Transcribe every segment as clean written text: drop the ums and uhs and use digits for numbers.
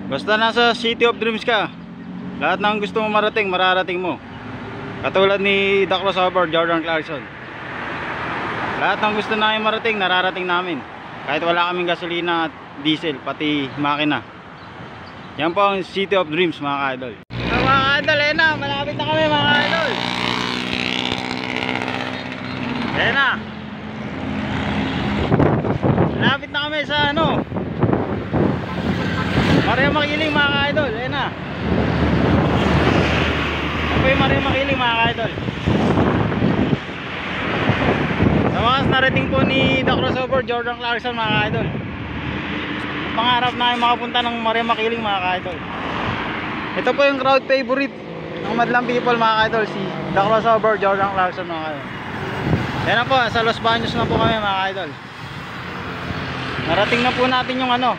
Basta nasa City of Dreams ka, lahat ng gusto mo marating, mararating mo. Katulad ni The Crossover, Jordan Clarkson. Lahat ng gusto namin marating, nararating namin. Kahit wala kaming gasolina at diesel, pati makina. Yan po ang City of Dreams, mga ka-idol. So, mga ka-idol, na, malapit na kami, mga ka-idol. Na. Malapit na kami sa ano, Maria Makiling, mga ka-idol. Na. Ito yung Maria Makiling, mga ka-idol. Sa wakas narating po ni The Crossover, Jordan Clarkson, mga ka-idol. Pangarap namin makapunta ng Maria Makiling, mga ka-idol. Ito po yung crowd favorite ng madlang people, mga ka-idol, si The Crossover, Jordan Clarkson, mga ka-idol. Yan na po, sa Los Baños na po kami, mga ka-idol. Narating na po natin yung ano,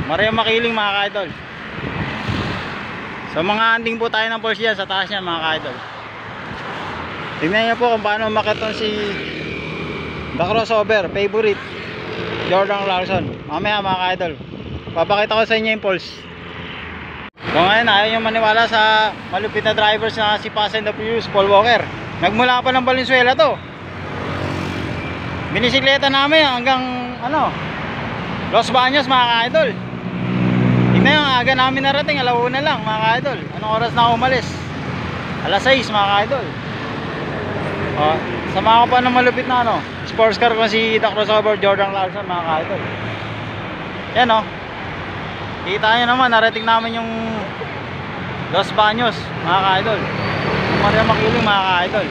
Maria Makiling, mga ka-idol. So mga anding po tayo ng Porsche yan, sa taas yan, mga ka-idol. Tingnan niyo po kung paano umakyat si The Crossover favorite Jordan Clarkson. Mamaya, mga ka-idol, papakita ko sa inyo yung pulse. So ngayon, ayaw nyo maniwala sa malupit na drivers na si Fast and the Furious, Paul Walker. Nagmula pa ng Valenzuela to. Binisikleta namin hanggang ano, Los Baños, mga ka-idol. Tingnan yung aga namin narating, alauna lang, mga ka-idol. Anong oras na ako umalis? Alas 6, mga ka-idol. Sama ko pa ng malupit na ano, sports car ko si The Crossover, Jordan Clarkson, mga ka-idol. Yan o, kita nyo naman, narating namin yung Los Baños, mga ka-idol. Maria Makiling, mga ka-idol.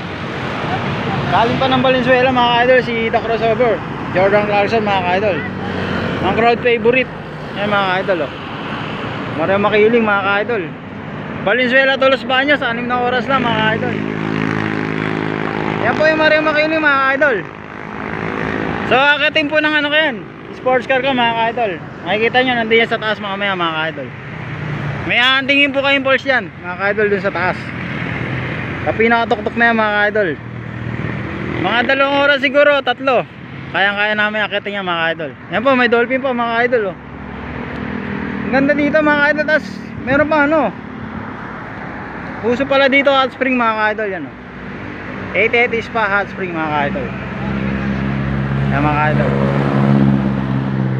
Galing pa ng Valenzuela, mga ka-idol, si The Crossover, Jordan Clarkson, mga ka-idol. Ang crowd favorite. Yan, mga ka-idol, oh. Maria Makiling, mga ka-idol. Valenzuela to Los Baños, 6 na oras lang, mga ka-idol. Yan po yung Maria Makiling, mga ka-idol. So akitin po ng ano kayan, sports car ko, mga ka-idol. Makikita nyo, nandiyan sa taas mga ka-idol. May aantingin po kayong pulse yan, mga ka-idol, dun sa taas. Sa pinakatuktok na yan, mga ka-idol. Mga 2 oras siguro, 3. Kayang-kaya namin akitin yan, mga ka-idol. Yan po, may dolphin po, mga ka-idol, oh. Ang ganda dito, mga ka-idol. Tapos meron pa ano, puso pala dito, hot spring, mga ka-idol. Yan, oh. 880 Spa hot spring, mga ka-idol. Yan, mga ka-idol.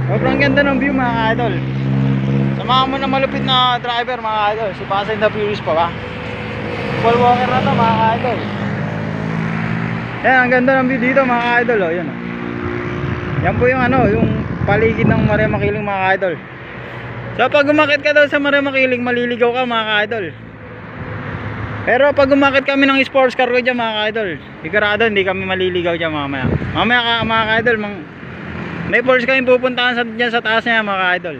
Sobrang ganda ng view, mga ka-idol. Samahan mo na malupit na driver, mga ka-idol. Si Fast and the Furious pa ba? Paul Walker na to, mga ka-idol. Yan, ang ganda ng view dito, mga ka-idol, oh. Yan, oh. Yan po yung ano, yung paligid ng Maria Makiling, mga ka-idol. So pag umakit ka daw sa Maria Makiling, maliligaw ka, mga ka-idol. Pero pag umakit kami ng sports car ko dyan, mga ka-idol, sigurado hindi kami maliligaw dyan mamaya. Mamaya, mga ka-idol, may Porsche kami pupuntahan dyan sa taas niya, mga ka-idol.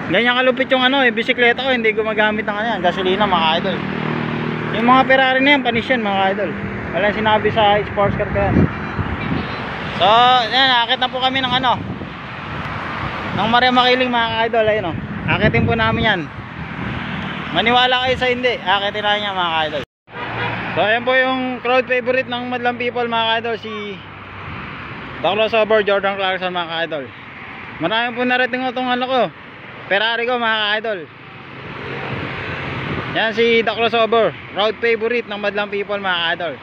Ganyan kalupit yung ano, bisikleta ko, hindi gumagamit ng ano yan, gasolina, mga ka-idol. Yung mga Ferrari na yan, panis yan, mga ka-idol. Wala sinabi sa sports car ko yan. So yan, akit na po kami ng ano, ng Maria Makiling, mga ka-idol. Ayun, oh. Akitin po namin yan. Maniwala kayo sa hindi, akitin na niya, mga ka-idol. So ayan po yung crowd favorite ng madlang people, mga ka-idol, si The Crossover, Jordan Clarkson, mga ka-idol. Marami po narating ko itong ano ko, Ferrari ko, mga ka-idol. Yan si The Crossover, crowd favorite ng madlang people, mga ka-idol.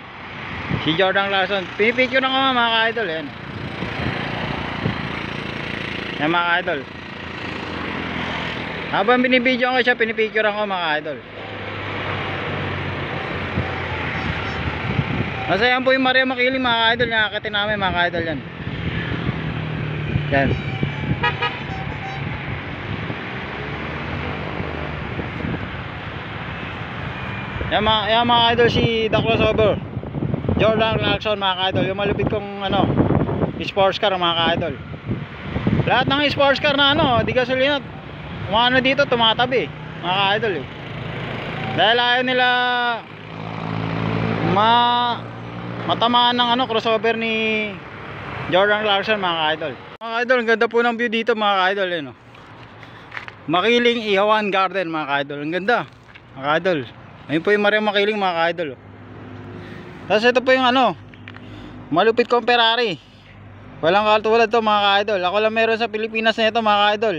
Si Jordan Clarkson, pinipicture na ko, mga ka-idol. Yan. Yan, mga ka-idol. Habang binibidyo ko siya, pinipicture ko, mga ka-idol. Kasi yan po yung Maria Makiling, mga ka-idol. Nakakatin namin, mga ka-idol, yan. Yan. Yan, mga ka-idol, si The Crossover, Jordan Clarkson, mga ka-idol. Yung malupit kong ano, sports car, mga ka-idol. Lahat ng sports car na ano, di gasolina, ano dito, tumatabi, mga ka-idol, eh. Dahil ayaw nila matamaan ng ano, crossover ni Jordan Clarkson, mga ka-idol. Mga ka-idol, ang ganda po ng view dito, mga ka-idol, eh, no? Makiling Ihawan Garden, mga ka-idol. Ang ganda, mga ka-idol. Ayun po yung Maria Makiling, mga ka-idol. Tapos ito po yung ano, malupit kong Ferrari. Walang katulad to, mga ka-idol. Ako lang meron sa Pilipinas na ito, mga ka-idol.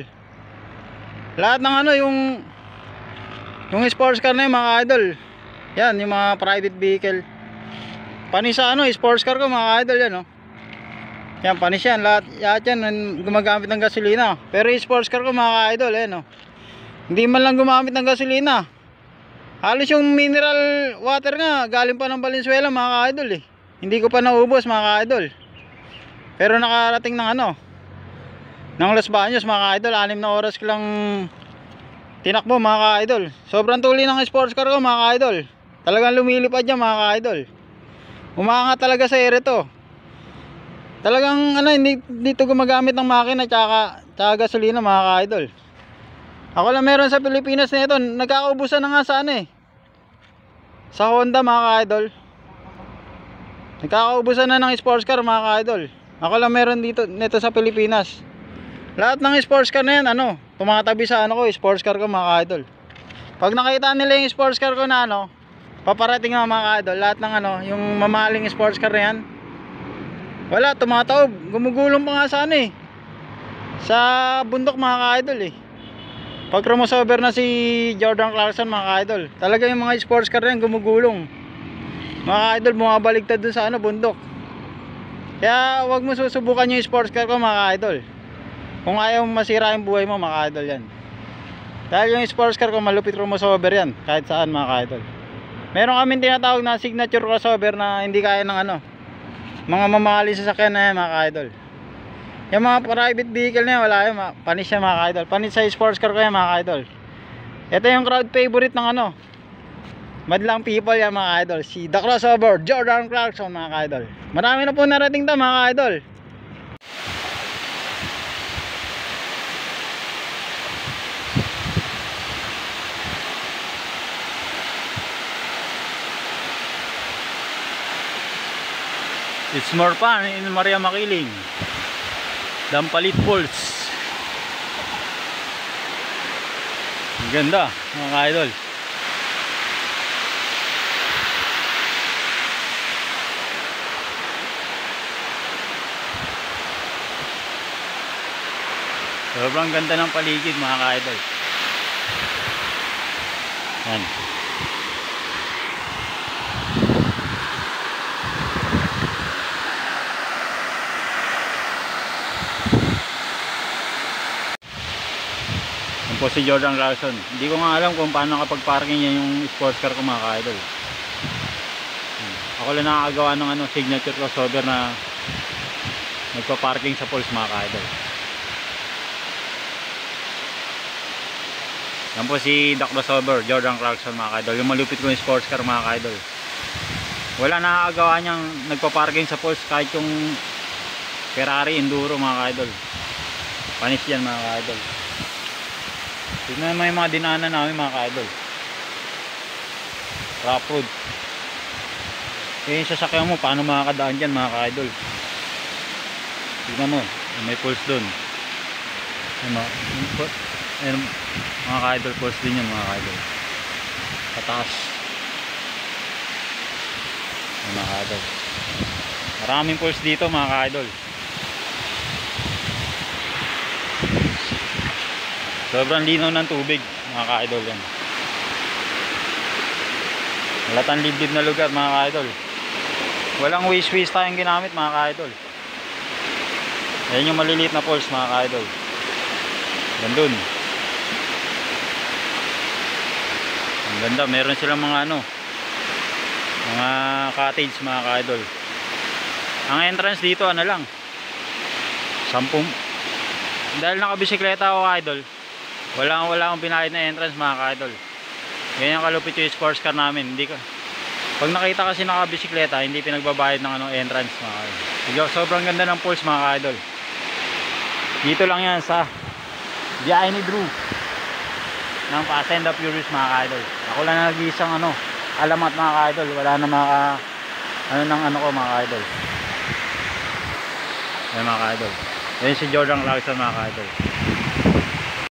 Lahat ng ano, yung sports car na yun mga idol. Yan, yung mga private vehicle. Panis sa ano, sports car ko mga idol yan, oh. Yan, panis yan. Lahat yan gumagamit ng gasolina. Pero yung sports car ko mga idol, yan, oh. Hindi man lang gumamit ng gasolina. Halos yung mineral water nga, galing pa ng Valenzuela mga idol eh. Hindi ko pa naubos mga idol. Pero nakarating ng ano, ng Los Baños mga idol. 6 na oras ko lang tinakbo mga idol. Sobrang tuloy ng sports car ko mga idol. Talagang lumilipad yan mga idol. Umaangat talaga sa ere to. Talagang ano, hindi dito gumagamit ng makina tsaka gasolina mga idol. Ako lang meron sa Pilipinas na ito. Nagkakaubusan na nga sa ano eh, sa Honda mga idol. Nagkakaubusan na ng sports car mga idol. Ako lang meron dito nito sa Pilipinas. Lahat ng sports car na yan ano, tumatabi sa ano ko, sports car ko mga idol. Pag nakita nila yung sports car ko na ano, paparating nga mga idol. Lahat ng ano, yung mamahaling sports car na yan, wala, tumataob. Gumugulong pa nga sa ano eh, sa bundok mga idol eh. Pag crossover na si Jordan Clarkson mga idol, talaga yung mga sports car na yan gumugulong mga idol, bumabaligtad dun sa ano, bundok. Kaya wag mo susubukan yung sports car ko mga idol kung ayaw masira yung buhay mo mga idol yan. Dahil yung sports car ko malupit crossover yan kahit saan mga idol. Meron kaming tinatawag na signature crossover na hindi kaya ng ano, mga mamahaling sasakyan na yan mga idol. Yung mga private vehicle na yan, wala yun, panis yan mga idol. Panis sa sports car ko yan mga idol. Ito yung crowd favorite ng ano, madlang people yan mga idol, si The Crossover Jordan Clarkson mga idol. Marami na po narating to mga idol. It's more fun in Maria Makiling than Palit Falls. Ang ganda mga idol. Sobrang ganda ng paligid mga idol. Yan. Po si Jordan Clarkson. Hindi ko nga alam kung paano kapag parking niya yung sports car ko mga idol. Ako lang nakakagawa ng ano, signature crossover na nagpa-parking sa poles mga idol. Yan po si The Crossover Jordan Clarkson mga idol. Yung malupit ko yung sports car mga idol. Wala nakakagawa niyang nagpa-parking sa poles kahit yung Ferrari Enduro mga idol. Panis yan mga idol. Tignan mo yung mga dinaanan namin mga idol. Rough road. Eh yung sasakyan mo, paano makakadaan dyan mga idol? Tignan mo, may pulse dun. Ayun, mga idol, pulse din yun mga idol. Pataas. Ayun, mga idol. Maraming pulse dito mga idol. Sobrang linaw ng tubig mga ka-idol yan. Malatang liblib na lugar mga ka-idol. Walang waste tayong ginamit mga ka-idol. Ayan yung maliliit na falls mga ka-idol. Gandun. Ang ganda, meron silang mga ano, mga cottage mga ka-idol. Ang entrance dito ano lang, 10. Dahil nakabisikleta ako ka-idol, wala akong binayad na entrance mga ka-idol. Ganyan kalupit yung sports car namin. Hindi ka, pag nakita kasi nakabisikleta, hindi pinagbabayad ng ano, entrance mga ka-idol. Sobrang ganda ng pulse mga ka-idol. Dito lang yan sa biyahe ni Drew ng Fast and the Furious mga ka-idol. Ako lang na nag-iisang ano, alamat mga ka-idol. Wala na mga ano ng ano ko mga ka-idol. Ayan mga ka-idol. Ayan si Jordan Clarkson mga ka-idol.